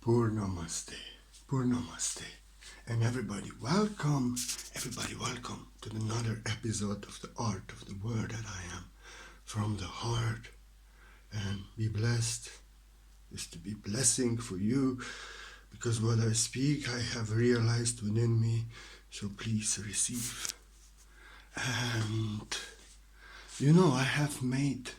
Purnamaste, Purnamaste, and everybody welcome to another episode of the Art of the Word that I am from the heart. And be blessed is to be blessing for you, because what I speak I have realized within me, so please receive. And I have made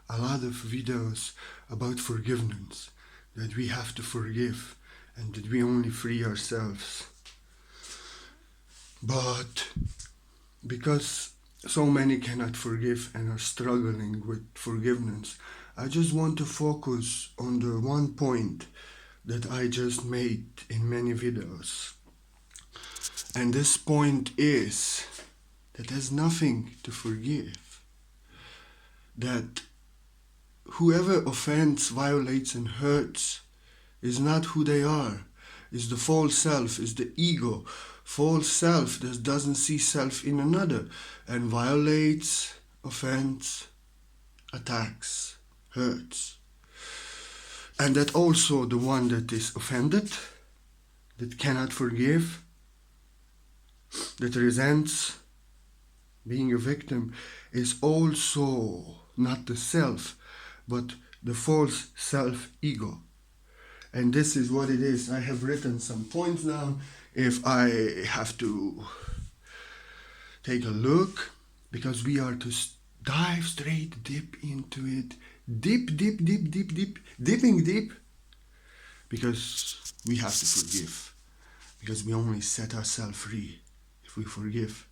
a lot of videos about forgiveness, that we have to forgive and that we only free ourselves. But because so many cannot forgive and are struggling with forgiveness, I just want to focus on the one point that I just made in many videos. And this point is that there's nothing to forgive. That whoever offends, violates and hurts is not who they are, is the false self, is the ego. False self that doesn't see self in another and violates, offends, attacks, hurts. And that also the one that is offended, that cannot forgive, that resents being a victim, is also not the self, but the false self-ego. And this is what it is. I have written some points down. If I have to take a look, because we are to dive straight deep into it. Dipping deep. Because we have to forgive. Because we only set ourselves free if we forgive.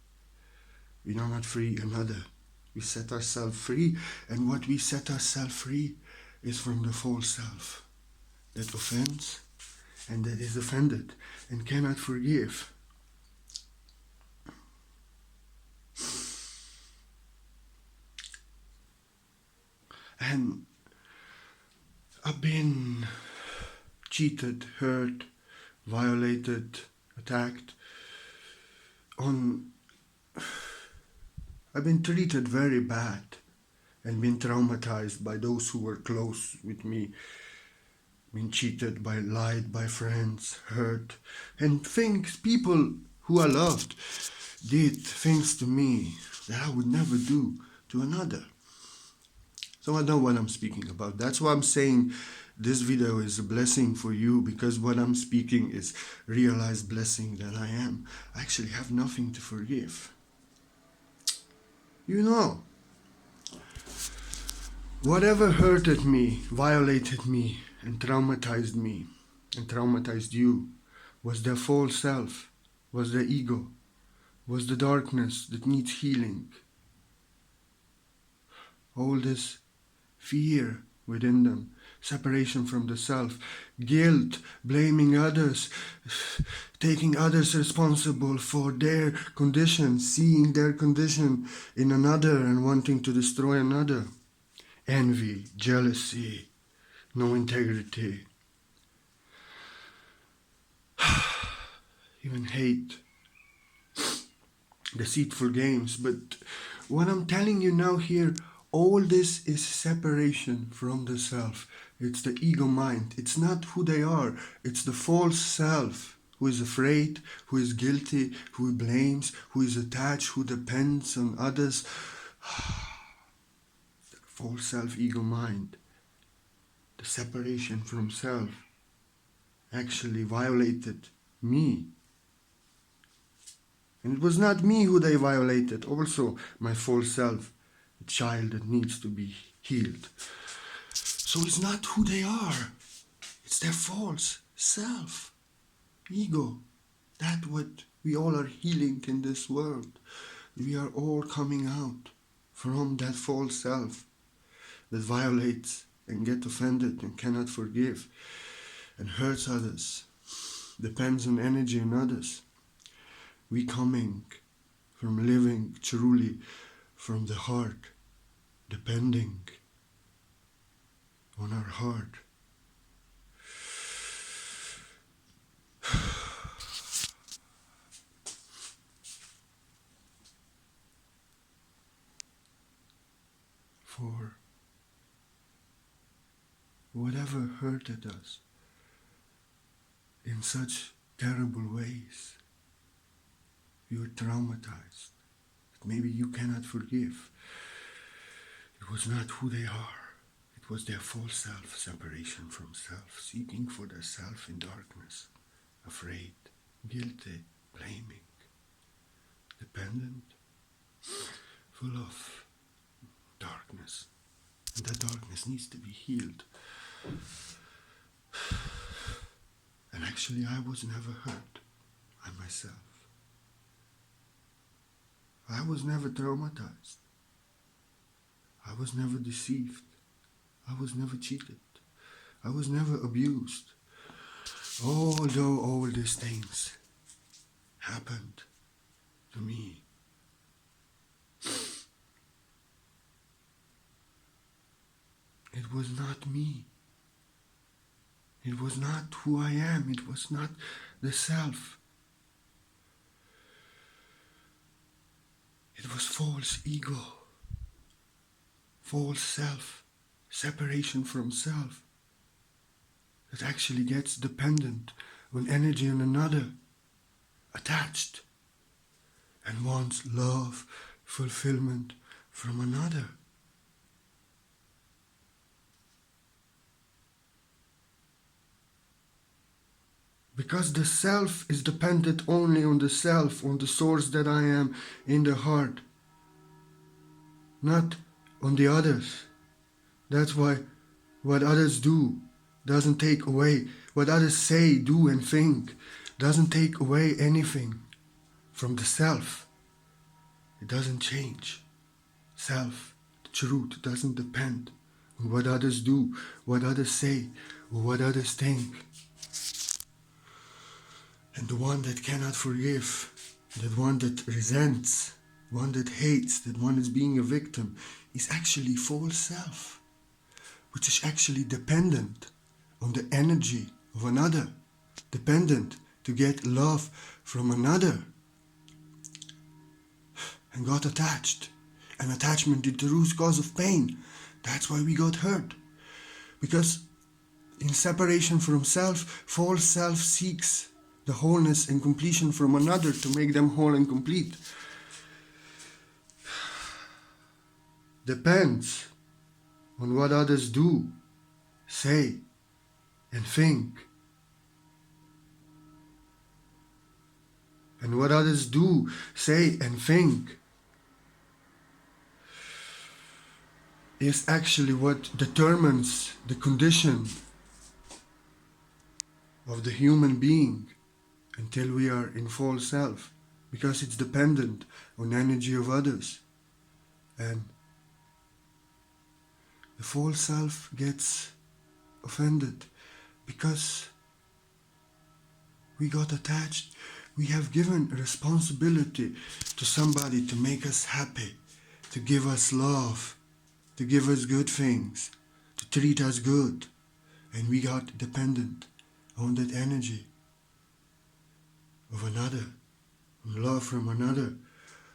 We do not free another. We set ourselves free, and what we set ourselves free is from the false self that offends and that is offended and cannot forgive. And I've been cheated, hurt, violated, attacked. I've been treated very bad and been traumatized by those who were close with me. Been cheated, lied by friends, hurt, and people who I loved did things to me that I would never do to another. So I know what I'm speaking about. That's why I'm saying this video is a blessing for you, because what I'm speaking is realized blessing that I am. I actually have nothing to forgive. Whatever hurted me, violated me, and traumatized you was their false self, was their ego, was the darkness that needs healing. All this fear within them, separation from the self, guilt, blaming others, taking others responsible for their condition, seeing their condition in another and wanting to destroy another. Envy, jealousy, no integrity, even hate, deceitful games. But what I'm telling you now here, all this is separation from the self. It's the ego mind. It's not who they are. It's the false self who is afraid, who is guilty, who blames, who is attached, who depends on others. The false self, ego mind. The separation from self actually violated me. And it was not me who they violated, also my false self, a child that needs to be healed. So it's not who they are, it's their false self, ego. That's what we all are healing in this world. We are all coming out from that false self that violates and gets offended and cannot forgive and hurts others, depends on energy on others. We coming from living truly from the heart, depending on our heart. For whatever hurted us, in such terrible ways. You are traumatized. Maybe you cannot forgive. It was not who they are. It was their false self, separation from self, seeking for their self in darkness, afraid, guilty, blaming, dependent, full of darkness. And that darkness needs to be healed. And actually, I was never hurt. I myself. I was never traumatized. I was never deceived. I was never cheated. I was never abused. Although all these things happened to me, it was not me. It was not who I am. It was not the self. It was false ego, false self, separation from self that actually gets dependent on energy on another, attached, and wants love, fulfillment from another. Because the self is dependent only on the self, on the source that I am in the heart, not on the others. That's why what others do doesn't take away, what others say, do, and think doesn't take away anything from the self. It doesn't change. Self, the truth, doesn't depend on what others do, what others say, or what others think. And the one that cannot forgive, that one that resents, one that hates, that one is being a victim, is actually false self, which is actually dependent on the energy of another, dependent to get love from another, and got attached. And attachment is the root cause of pain. That's why we got hurt. Because in separation from self, false self seeks the wholeness and completion from another to make them whole and complete. Depends on what others do, say, and think. And what others do, say, and think is actually what determines the condition of the human being until we are in false self, because it's dependent on energy of others. And the false self gets offended because we got attached. We have given responsibility to somebody to make us happy, to give us love, to give us good things, to treat us good. And we got dependent on that energy of another, on love from another.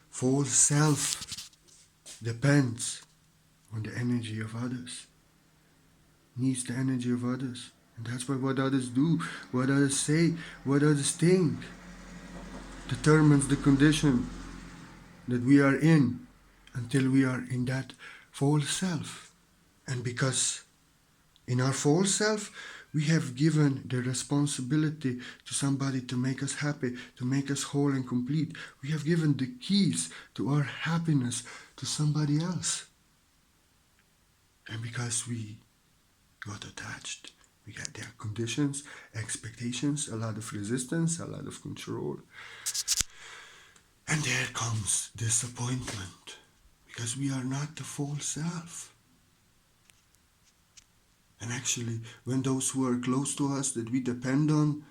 False self depends on the energy of others, needs the energy of others. And that's why what others do, what others say, what others think determines the condition that we are in until we are in that false self. And because in our false self, we have given the responsibility to somebody to make us happy, to make us whole and complete. We have given the keys to our happiness to somebody else. And because we got attached, we got their conditions, expectations, a lot of resistance, a lot of control. And there comes disappointment, because we are not the false self. And actually, when those who are close to us, that we depend on,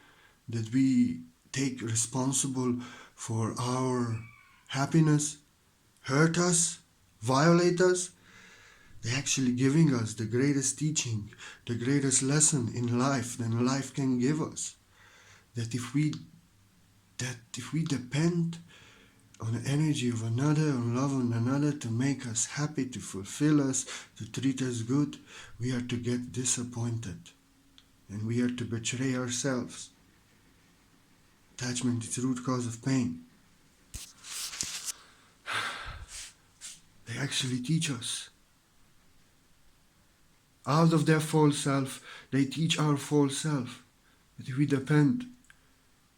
that we take responsible for our happiness, hurt us, violate us, they're actually giving us the greatest teaching, the greatest lesson in life than life can give us. That if we depend on the energy of another, on love on another to make us happy, to fulfill us, to treat us good, we are to get disappointed. And we are to betray ourselves. Attachment is the root cause of pain. They actually teach us. Out of their false self, they teach our false self that if we depend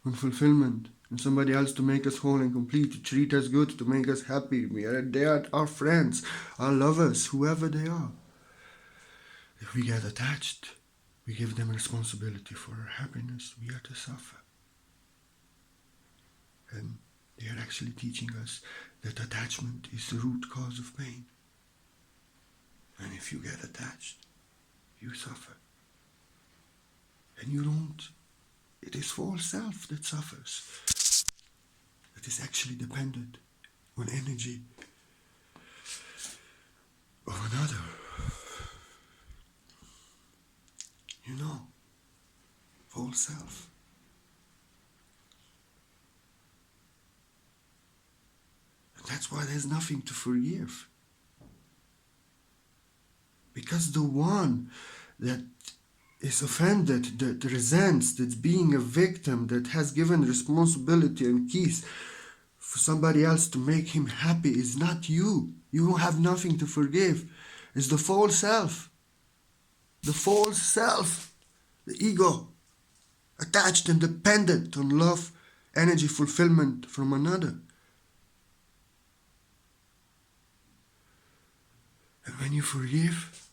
on fulfillment and somebody else to make us whole and complete, to treat us good, to make us happy, they are our friends, our lovers, whoever they are. If we get attached, we give them responsibility for our happiness, we are to suffer. And they are actually teaching us that attachment is the root cause of pain. And if you get attached, you suffer. And you don't. It is false self that suffers. It is actually dependent on energy of another. You know, false self. And that's why there's nothing to forgive. Because the one that is offended, that resents, that's being a victim, that has given responsibility and keys for somebody else to make him happy is not you. You have nothing to forgive. It's the false self. The false self, the ego, attached and dependent on love, energy, fulfillment from another. And when you forgive,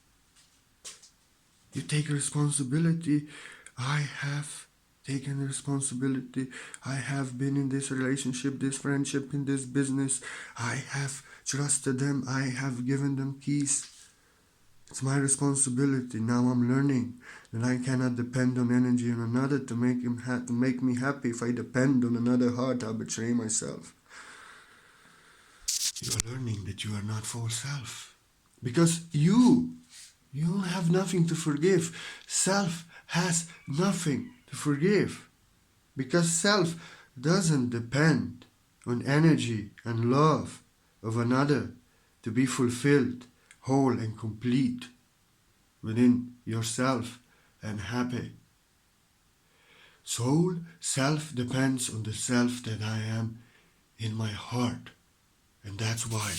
you take responsibility. I have taken responsibility. I have been in this relationship, this friendship, in this business. I have trusted them. I have given them keys. It's my responsibility. Now I'm learning that I cannot depend on energy on another to make me happy. If I depend on another heart, I'll betray myself. You are learning that you are not false self. Because you have nothing to forgive. Self has nothing to forgive. Because self doesn't depend on energy and love of another to be fulfilled, whole and complete within yourself and happy. Soul, self depends on the self that I am in my heart. And that's why.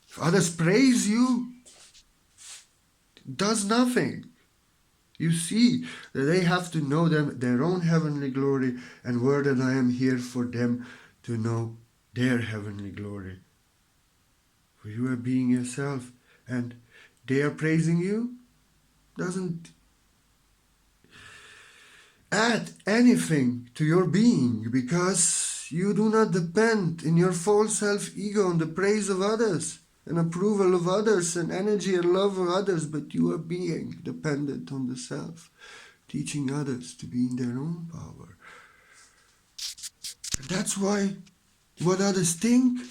If others praise you, it does nothing. You see that they have to know their own heavenly glory, and word that I am here for them to know their heavenly glory. For you are being yourself, and they are praising you doesn't add anything to your being, because you do not depend in your false self-ego on the praise of others and approval of others and energy and love of others, but you are being dependent on the self, teaching others to be in their own power. And that's why what others think,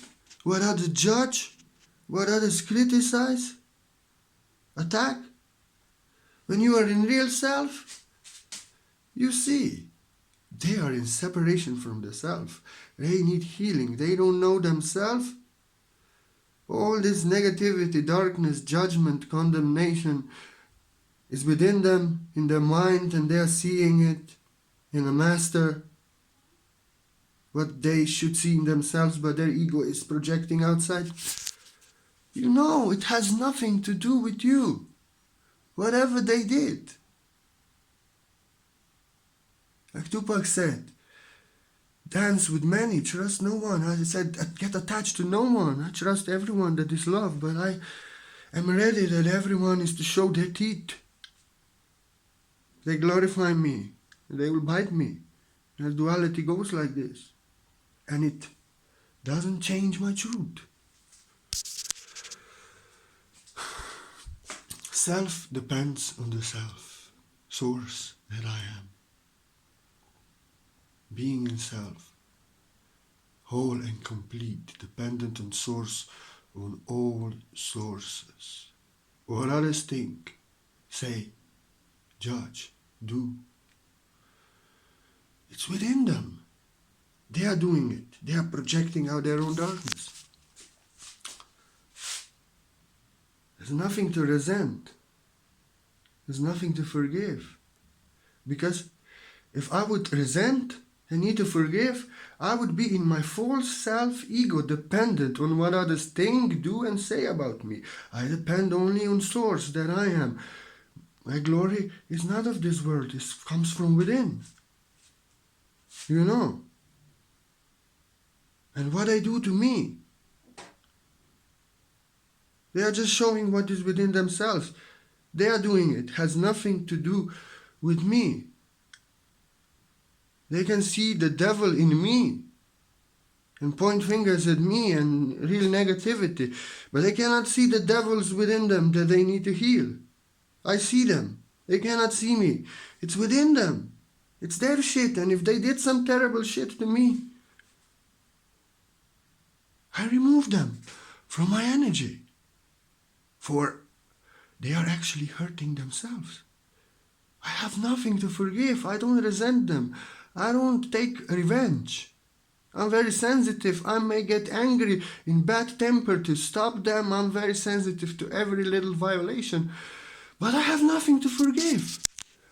what others judge, what others criticize, attack, when you are in real self, you see, they are in separation from the self. They need healing. They don't know themselves. All this negativity, darkness, judgment, condemnation is within them, in their mind, and they are seeing it in a master, what they should see in themselves, but their ego is projecting outside. You know, it has nothing to do with you. Whatever they did. Like Tupac said, dance with many, trust no one. I said, get attached to no one. I trust everyone that is love, but I am ready that everyone is to show their teeth. They glorify me, they will bite me. And duality goes like this. And it doesn't change my truth. Self depends on the self, source that I am. Being in self, whole and complete, dependent on source, on all sources. What others think, say, judge, do, it's within them. They are doing it. They are projecting out their own darkness. There's nothing to resent. There's nothing to forgive. Because if I would resent, I need to forgive. I would be in my false self-ego, dependent on what others think, do, and say about me. I depend only on source that I am. My glory is not of this world. It comes from within. You know. And what they do to me, they are just showing what is within themselves. They are doing it. It has nothing to do with me. They can see the devil in me and point fingers at me and real negativity, but they cannot see the devils within them that they need to heal. I see them. They cannot see me. It's within them. It's their shit, and if they did some terrible shit to me, I remove them from my energy, for they are actually hurting themselves. I have nothing to forgive. I don't resent them. I don't take revenge. I'm very sensitive. I may get angry, in bad temper to stop them. I'm very sensitive to every little violation. But I have nothing to forgive.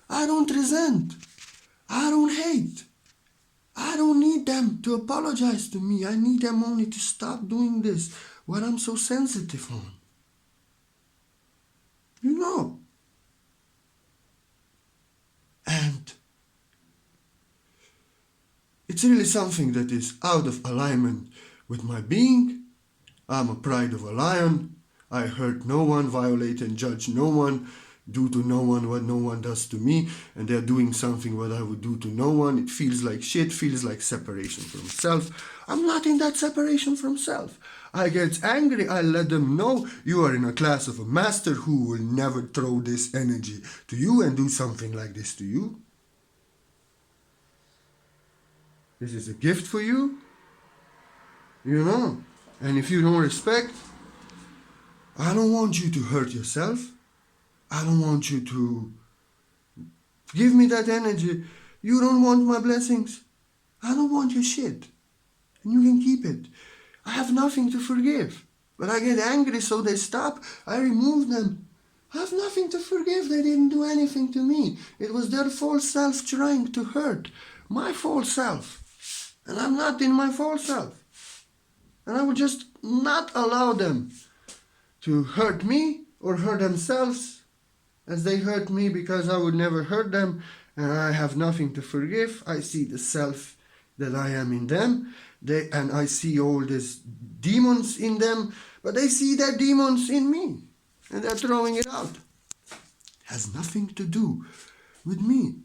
I don't resent. I don't hate. I don't need them to apologize to me. I need them only to stop doing this, what I'm so sensitive on. You know. And it's really something that is out of alignment with my being. I'm a pride of a lion. I hurt no one, violate and judge no one, do to no one what no one does to me, and they're doing something what I would do to no one. It feels like shit, feels like separation from self. I'm not in that separation from self. I get angry, I let them know you are in a class of a master who will never throw this energy to you and do something like this to you. This is a gift for you, you know. And if you don't respect, I don't want you to hurt yourself. I don't want you to give me that energy. You don't want my blessings. I don't want your shit. And you can keep it. I have nothing to forgive. But I get angry, so they stop. I remove them. I have nothing to forgive. They didn't do anything to me. It was their false self trying to hurt my false self. And I'm not in my false self. And I will just not allow them to hurt me or hurt themselves as they hurt me, because I would never hurt them, and I have nothing to forgive. I see the self that I am in them, and I see all these demons in them, but they see their demons in me, and they're throwing it out. It has nothing to do with me,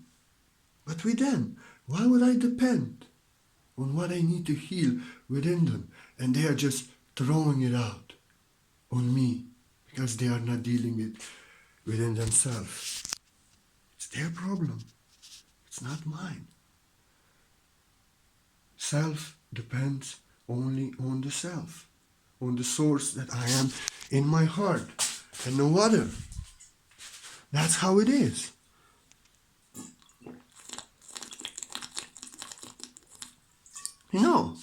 but with them. Why would I depend on what I need to heal within them, and they are just throwing it out on me because they are not dealing it within themselves? It's their problem. It's not mine. Self depends only on the self, on the source that I am in my heart, and no other. That's how it is. You know,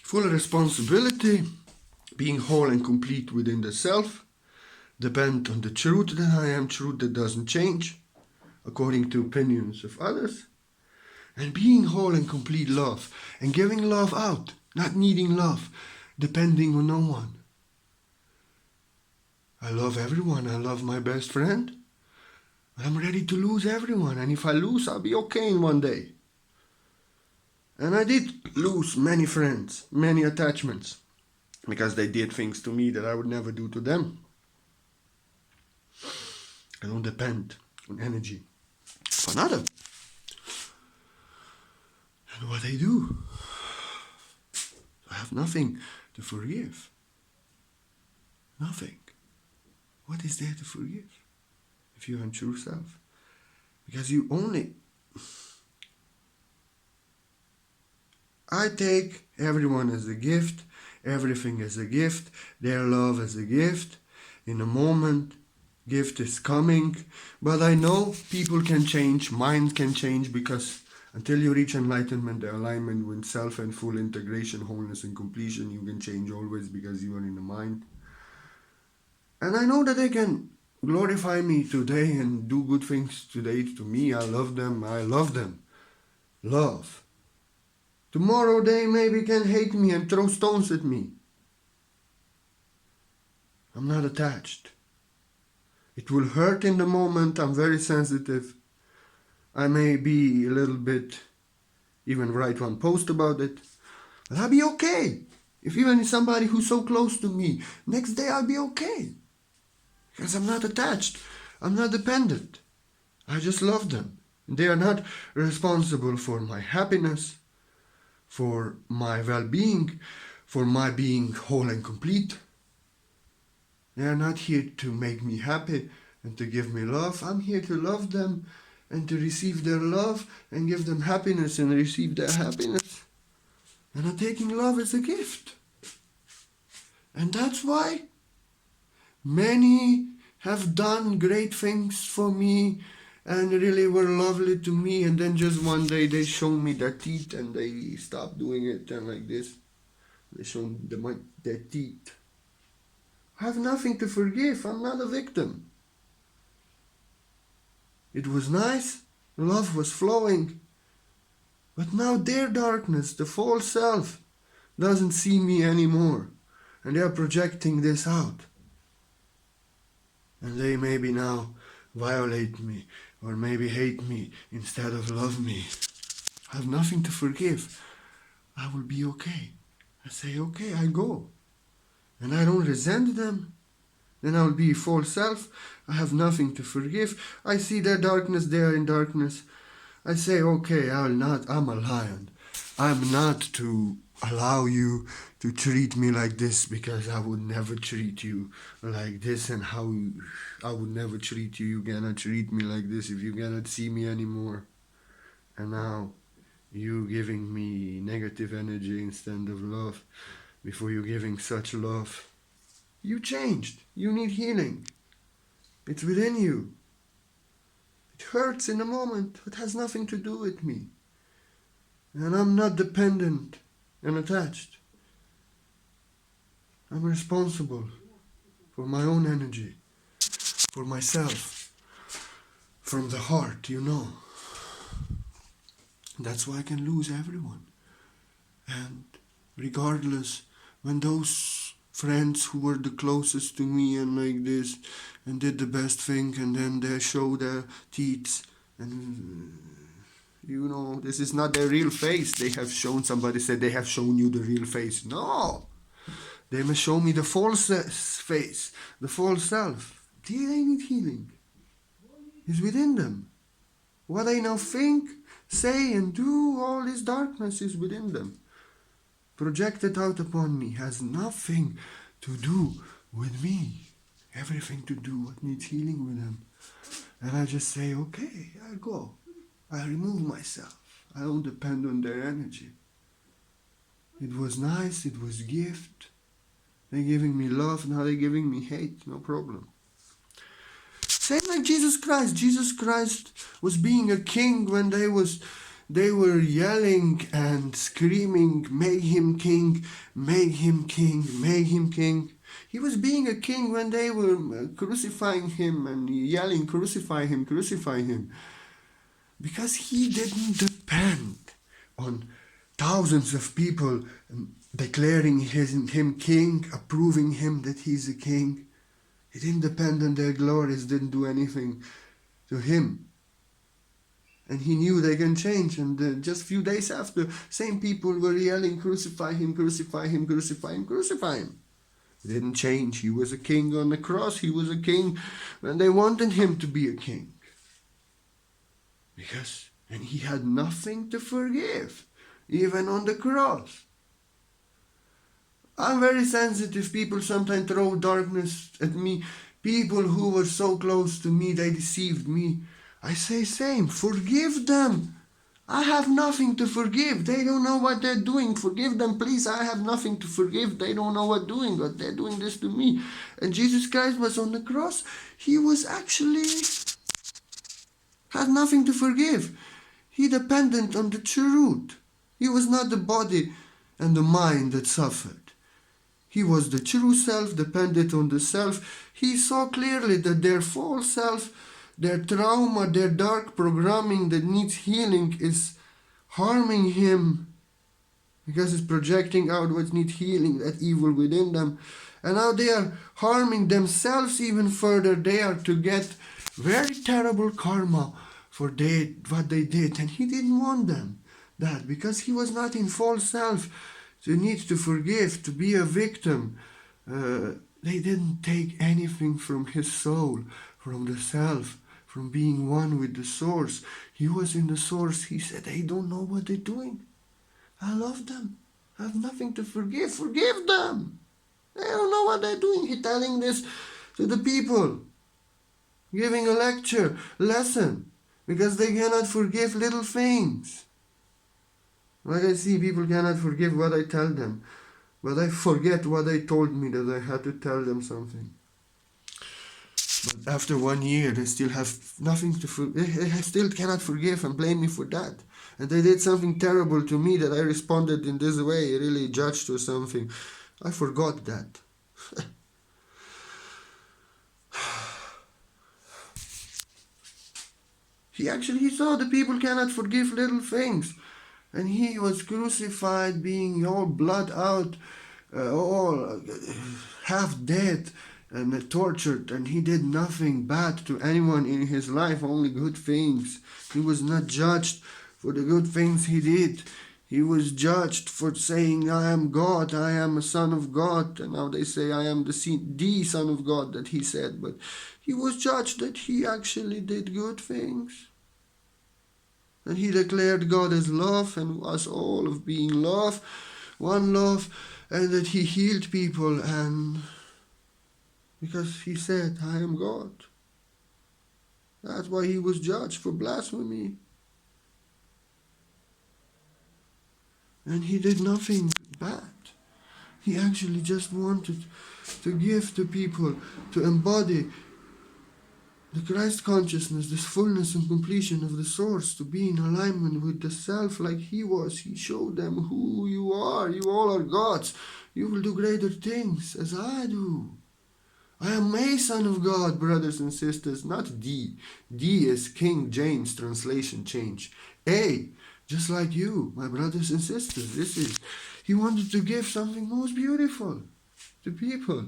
full responsibility, being whole and complete within the self, depend on the truth that I am, truth that doesn't change according to opinions of others, and being whole and complete love, and giving love out, not needing love, depending on no one. I love everyone. I love my best friend. I'm ready to lose everyone, and if I lose, I'll be okay in one day. And I did lose many friends, many attachments, because they did things to me that I would never do to them. I don't depend on energy of another. And what they do, I have nothing to forgive. Nothing. What is there to forgive if you are in true self? Because you only... I take everyone as a gift, everything as a gift, their love as a gift. In a moment, gift is coming, but I know people can change, mind can change, because until you reach enlightenment, the alignment with self and full integration, wholeness and completion, you can change always because you are in the mind. And I know that they can glorify me today and do good things today to me. I love them. I love them. Love. Tomorrow they maybe can hate me and throw stones at me. I'm not attached. It will hurt in the moment. I'm very sensitive. I may be a little bit, even write one post about it. But I'll be okay. If even somebody who's so close to me, next day I'll be okay. Because I'm not attached. I'm not dependent. I just love them. They are not responsible for my happiness, for my well-being, for my being whole and complete. They are not here to make me happy and to give me love. I'm here to love them and to receive their love and give them happiness and receive their happiness. And I'm taking love as a gift. And that's why many have done great things for me and really were lovely to me, and then just one day they show me their teeth and they stop doing it, and like this they show their teeth. I have nothing to forgive. I'm not a victim. It was nice, love was flowing, but now their darkness, the false self, doesn't see me anymore, and they are projecting this out. And they maybe now violate me or maybe hate me instead of love me. I have nothing to forgive. I will be okay. I say, okay, I go. And I don't resent them. Then I will be false self. I have nothing to forgive. I see their darkness, they are in darkness. I say, okay, I'm a lion. I'm not to allow you to treat me like this, because I would never treat you like this, and how I would never treat you. You cannot treat me like this if you cannot see me anymore. And now you giving me negative energy instead of love. Before you giving such love, you changed. You need healing. It's within you. It hurts in a moment. It has nothing to do with me. And I'm not dependent and attached. I'm responsible for my own energy, for myself, from the heart, you know. That's why I can lose everyone. And regardless, when those friends who were the closest to me and like this and did the best thing, and then they show their teeth, and you know, this is not their real face. They have shown, somebody said they have shown you the real face. No, they must show me the false face, the false self. They need healing. It's within them. What they now think, say and do, all this darkness is within them. Projected out upon me, has nothing to do with me. Everything to do what needs healing with them. And I just say, okay, I go. I remove myself. I don't depend on their energy. It was nice, it was gift. They're giving me love, now they're giving me hate, no problem. Same like Jesus Christ. Jesus Christ was being a king when they were yelling and screaming, make him king, make him king, make him king. He was being a king when they were crucifying him and yelling, crucify him, crucify him. Because he didn't depend on thousands of people declaring him king, approving him that he's a king. He didn't depend on their glories, didn't do anything to him. And he knew they can change. And just a few days after, same people were yelling, crucify him, crucify him, crucify him, crucify him. He didn't change. He was a king on the cross. He was a king when they wanted him to be a king. And he had nothing to forgive, even on the cross. I'm very sensitive. People sometimes throw darkness at me. People who were so close to me, they deceived me. I say same, forgive them. I have nothing to forgive. They don't know what they're doing. Forgive them, please. I have nothing to forgive. They don't know what doing, but they're doing this to me. And Jesus Christ was on the cross. He was actually had nothing to forgive. He depended on the truth. He was not the body and the mind that suffered. He was the true self, dependent on the self. He saw clearly that their false self, their trauma, their dark programming that needs healing is harming him because it's projecting out what needs healing, that evil within them. And now they are harming themselves even further. They are to get very terrible karma for what they did. And he didn't want them that because he was not in false self. To need to forgive, to be a victim. They didn't take anything from his soul, from the self, from being one with the source. He was in the source. He said, they don't know what they're doing. I love them. I have nothing to forgive. Forgive them. They don't know what they're doing. He's telling this to the people, giving a lecture, lesson, because they cannot forgive little things. Like I see people cannot forgive what I tell them, but I forget what they told me that I had to tell them something. But after 1 year, they still have nothing to forgive. They still cannot forgive and blame me for that. And they did something terrible to me that I responded in this way, really judged or something. I forgot that. He saw the people cannot forgive little things. And he was crucified, being all blood out, all half dead and tortured, and he did nothing bad to anyone in his life, only good things. He was not judged for the good things he did. He was judged for saying, I am God, I am a son of God. And now they say, I am the son of God that he said. But he was judged that he actually did good things. And he declared God as love and was all of being love, one love, and that he healed people, and because he said, I am God. That's why he was judged for blasphemy. And he did nothing bad. He actually just wanted to give to people, to embody the Christ consciousness, this fullness and completion of the source, to be in alignment with the self like he was. He showed them who you are. You all are gods. You will do greater things as I do. I am a son of God, brothers and sisters, not D. D is King James translation change. A, just like you, my brothers and sisters. He wanted to give something most beautiful to people.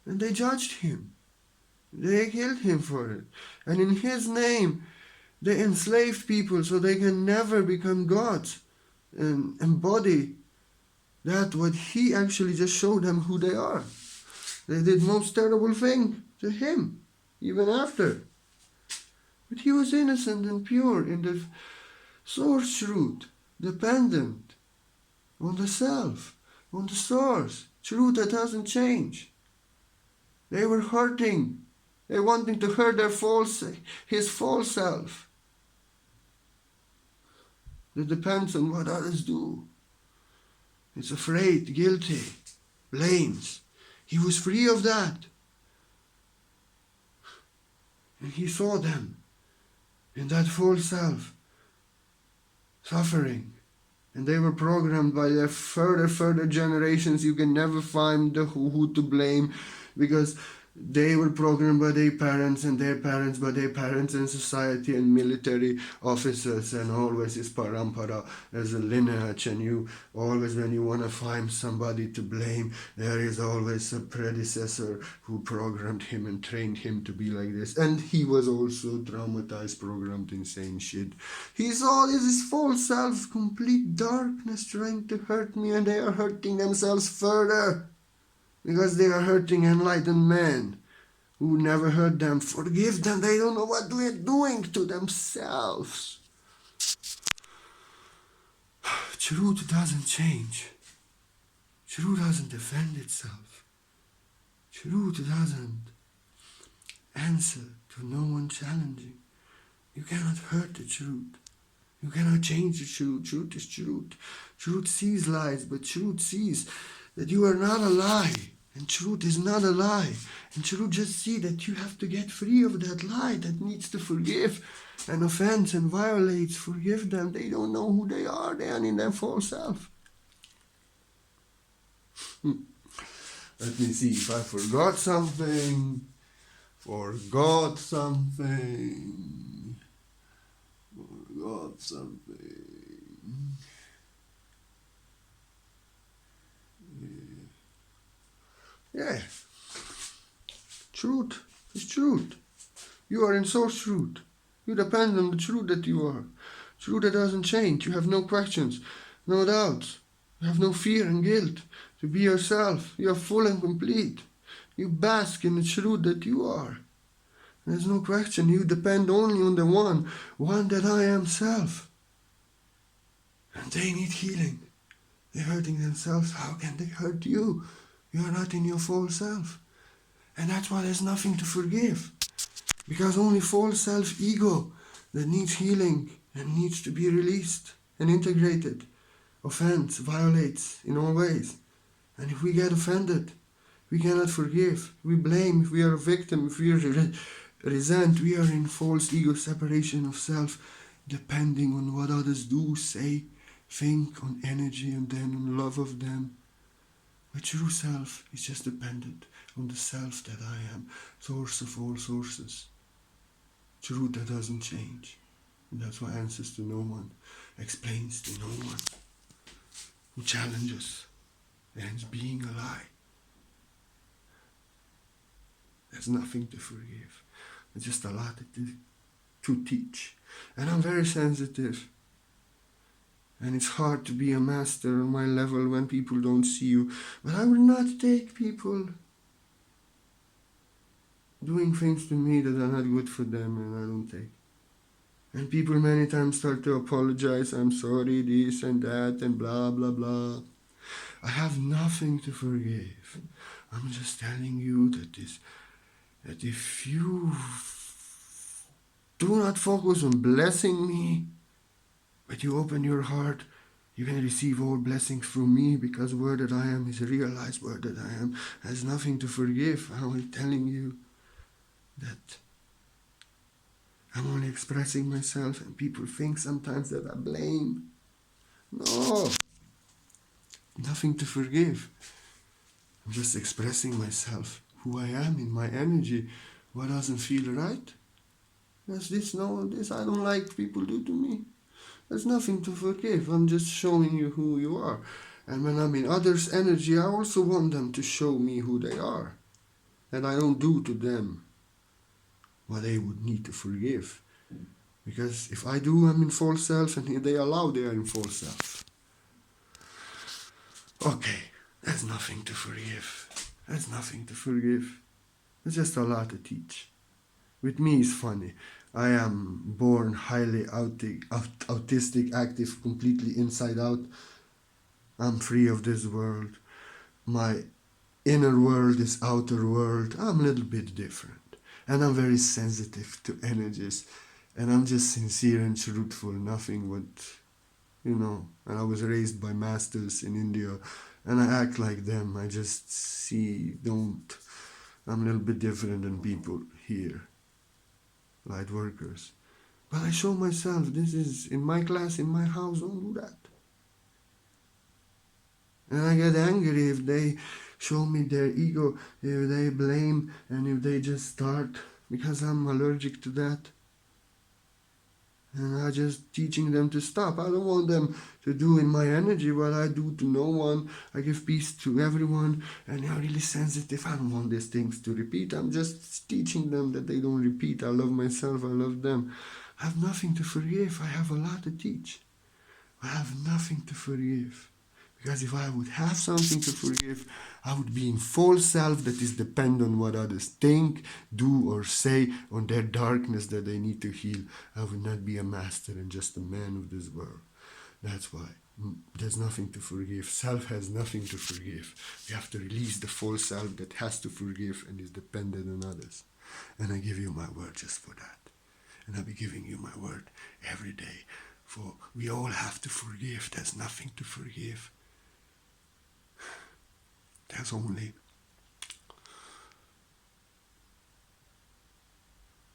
And they judged him. They killed him for it. And in his name, they enslaved people so they can never become gods and embody that what he actually just showed them who they are. They did most terrible thing to him, even after. But he was innocent and pure in the source truth, dependent on the self, on the source, truth that doesn't change. They were hurting. They wanting to hurt his false self. That depends on what others do. It's afraid, guilty, blames. He was free of that. And he saw them in that false self, suffering. And they were programmed by their further generations. You can never find the who to blame, because they were programmed by their parents and their parents by their parents and society and military officers, and always is parampara as a lineage. And you always, when you want to find somebody to blame, there is always a predecessor who programmed him and trained him to be like this. And he was also traumatized, programmed in same shit. He saw this false self, complete darkness trying to hurt me, and they are hurting themselves further. Because they are hurting enlightened men who never hurt them. Forgive them. They don't know what they're doing to themselves. Truth doesn't change. Truth doesn't defend itself. Truth doesn't answer to no one challenging. You cannot hurt the truth. You cannot change the truth. Truth is truth. Truth sees lies, but truth sees that you are not a lie, and truth is not a lie, and truth just see that you have to get free of that lie that needs to forgive and offense and violates. Forgive them. They don't know who they are. They are in their false self. Let me see if I forgot something. Forgot something. Forgot something. Yeah. Truth is truth. You are in source truth. You depend on the truth that you are. Truth that doesn't change. You have no questions, no doubts. You have no fear and guilt to be yourself. You are full and complete. You bask in the truth that you are. There's no question. You depend only on the one that I am self. And they need healing. They're hurting themselves. How can they hurt you? You are not in your full self. And that's why there's nothing to forgive. Because only false self-ego that needs healing and needs to be released and integrated offends, violates in all ways. And if we get offended, we cannot forgive. We blame, if we are a victim, if we resent, we are in false ego separation of self, depending on what others do, say, think, on energy and then on love of them. But true self is just dependent on the self that I am, source of all sources. Truth that doesn't change. And that's what answers to no one, explains to no one, who challenges, ends being a lie. There's nothing to forgive. There's just a lot to teach. And I'm very sensitive. And it's hard to be a master on my level when people don't see you. But I will not take people doing things to me that are not good for them, and I don't take. And people many times start to apologize. I'm sorry, this and that, and blah, blah, blah. I have nothing to forgive. I'm just telling you that if you do not focus on blessing me, but you open your heart, you can receive all blessings from me, because word that I am is realized. Word that I am has nothing to forgive. I'm telling you that I'm only expressing myself, and people think sometimes that I blame. No, nothing to forgive. I'm just expressing myself, who I am in my energy. What doesn't feel right? There's this, no, this I don't like people do to me. There's nothing to forgive. I'm just showing you who you are. And when I'm in others' energy, I also want them to show me who they are. And I don't do to them what they would need to forgive. Because if I do, I'm in false self, and if they allow, they are in false self. Okay, there's nothing to forgive. There's nothing to forgive. There's just a lot to teach. With me, it's funny. I am born highly autistic, active, completely inside out. I'm free of this world. My inner world is outer world. I'm a little bit different. And I'm very sensitive to energies. And I'm just sincere and truthful, nothing but, and I was raised by masters in India, and I act like them. I just I'm a little bit different than people here, light workers. But I show myself, this is in my class, in my house, don't do that. And I get angry if they show me their ego, if they blame, and if they just start, because I'm allergic to that. And I just teaching them to stop. I don't want them to do in my energy what I do to no one. I give peace to everyone, and they're really sensitive. I don't want these things to repeat. I'm just teaching them that they don't repeat. I love myself, I love them. I have nothing to forgive. I have a lot to teach. I have nothing to forgive. Because if I would have something to forgive, I would be in false self that is dependent on what others think, do, or say, on their darkness that they need to heal. I would not be a master and just a man of this world. That's why there's nothing to forgive. Self has nothing to forgive. You have to release the false self that has to forgive and is dependent on others. And I give you my word just for that. And I'll be giving you my word every day. For we all have to forgive. There's nothing to forgive. There's only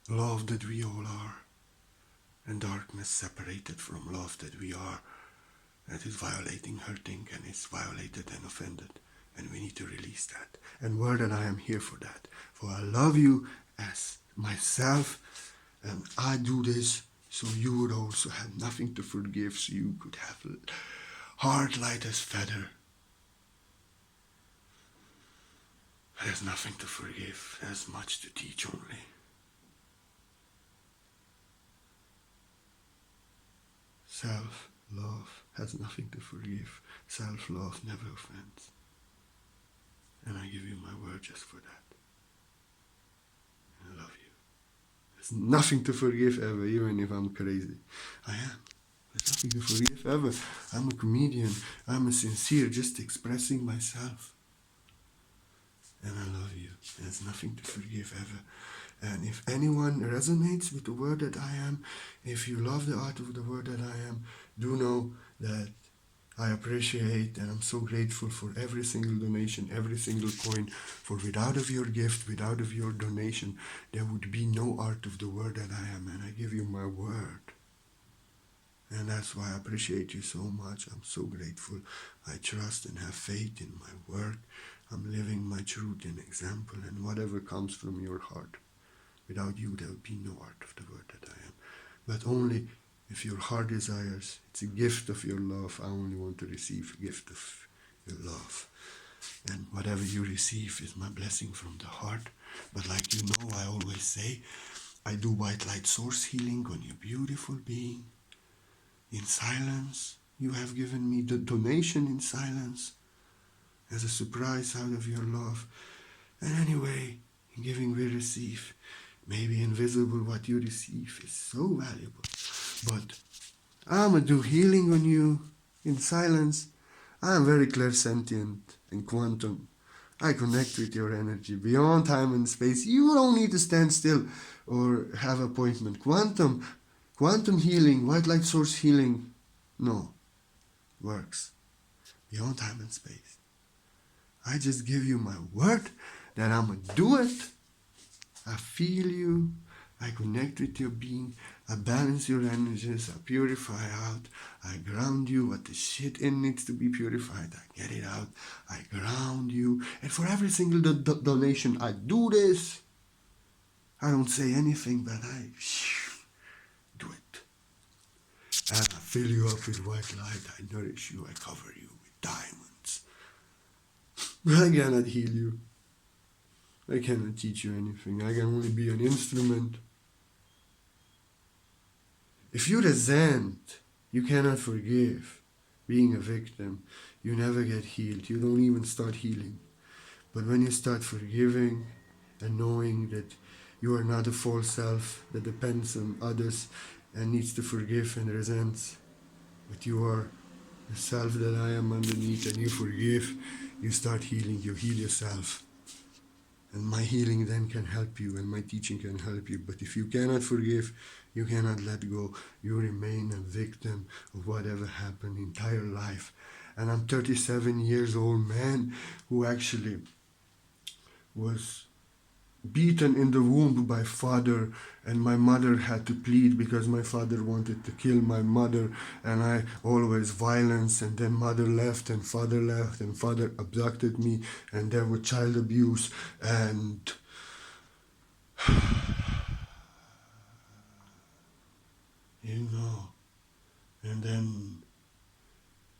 love that we all are, and darkness separated from love that we are, that is violating, hurting, and is violated and offended. And we need to release that. And word that I am here for that. For I love you as myself, and I do this so you would also have nothing to forgive, so you could have a heart light as feather. There's nothing to forgive. There's much to teach only. Self-love has nothing to forgive. Self-love never offends. And I give you my word just for that. I love you. There's nothing to forgive ever, even if I'm crazy. I am. There's nothing to forgive ever. I'm a comedian. I'm a sincere, just expressing myself. And I love you. There's nothing to forgive ever. And if anyone resonates with the word that I am, if you love the art of the word that I am, do know that I appreciate and I'm so grateful for every single donation, every single coin. For without of your gift, without of your donation, there would be no art of the word that I am. And I give you my word. And that's why I appreciate you so much. I'm so grateful. I trust and have faith in my work. I'm living my truth and example, and whatever comes from your heart. Without you, there would be no art of the word that I am. But only if your heart desires, it's a gift of your love. I only want to receive a gift of your love. And whatever you receive is my blessing from the heart. But like you know, I always say, I do white light source healing on your beautiful being. In silence, you have given me the donation in silence as a surprise out of your love. And anyway, in giving we receive. Maybe invisible what you receive is so valuable. But I'ma do healing on you in silence. I'm very clairsentient and quantum. I connect with your energy beyond time and space. You don't need to stand still or have appointment. Quantum healing, white light source healing, no, works beyond time and space. I just give you my word that I'ma do it. I feel you. I connect with your being. I balance your energies. I purify out. I ground you. What the shit in needs to be purified, I get it out. I ground you. And for every single donation, I do this. I don't say anything, but I do it. And I fill you up with white light. I nourish you. I cover you with diamonds. But I cannot heal you. I cannot teach you anything. I can only be an instrument. If you resent, you cannot forgive. Being a victim, you never get healed. You don't even start healing. But when you start forgiving and knowing that you are not a false self that depends on others and needs to forgive and resents, but you are the self that I am underneath, and you forgive, you start healing. You heal yourself. And my healing then can help you, and my teaching can help you. But if you cannot forgive, you cannot let go. You remain a victim of whatever happened entire life. And I'm 37 years old man who actually was beaten in the womb by father, and my mother had to plead because my father wanted to kill my mother, and I always violence, and then mother left and father abducted me, and there was child abuse, and you know, and then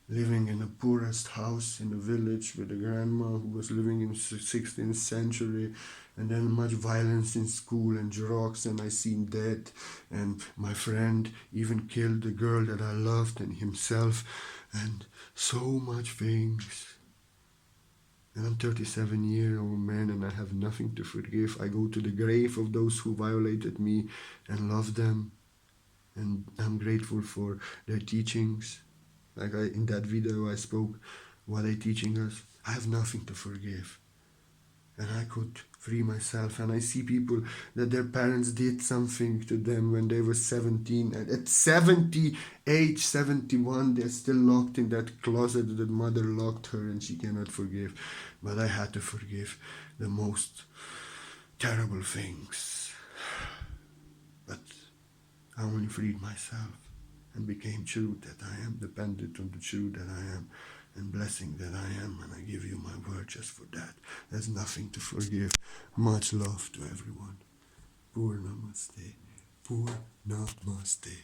living in the poorest house in the village with a grandma who was living in the 16th century, and then much violence in school and drugs, and I seen death, and my friend even killed the girl that I loved and himself, and so much things. And I'm 37-year-old man, and I have nothing to forgive. I go to the grave of those who violated me and love them, and I'm grateful for their teachings. Like in that video I spoke, what they teaching us. I have nothing to forgive. And I could free myself. And I see people that their parents did something to them when they were 17. And at 70, age 71, they're still locked in that closet that mother locked her and she cannot forgive. But I had to forgive the most terrible things. But I only freed myself and became true that I am, dependent on the truth that I am. and blessing that I am, and I give you my word just for that. There's nothing to forgive. Much love to everyone. Poor namaste. Poor namaste.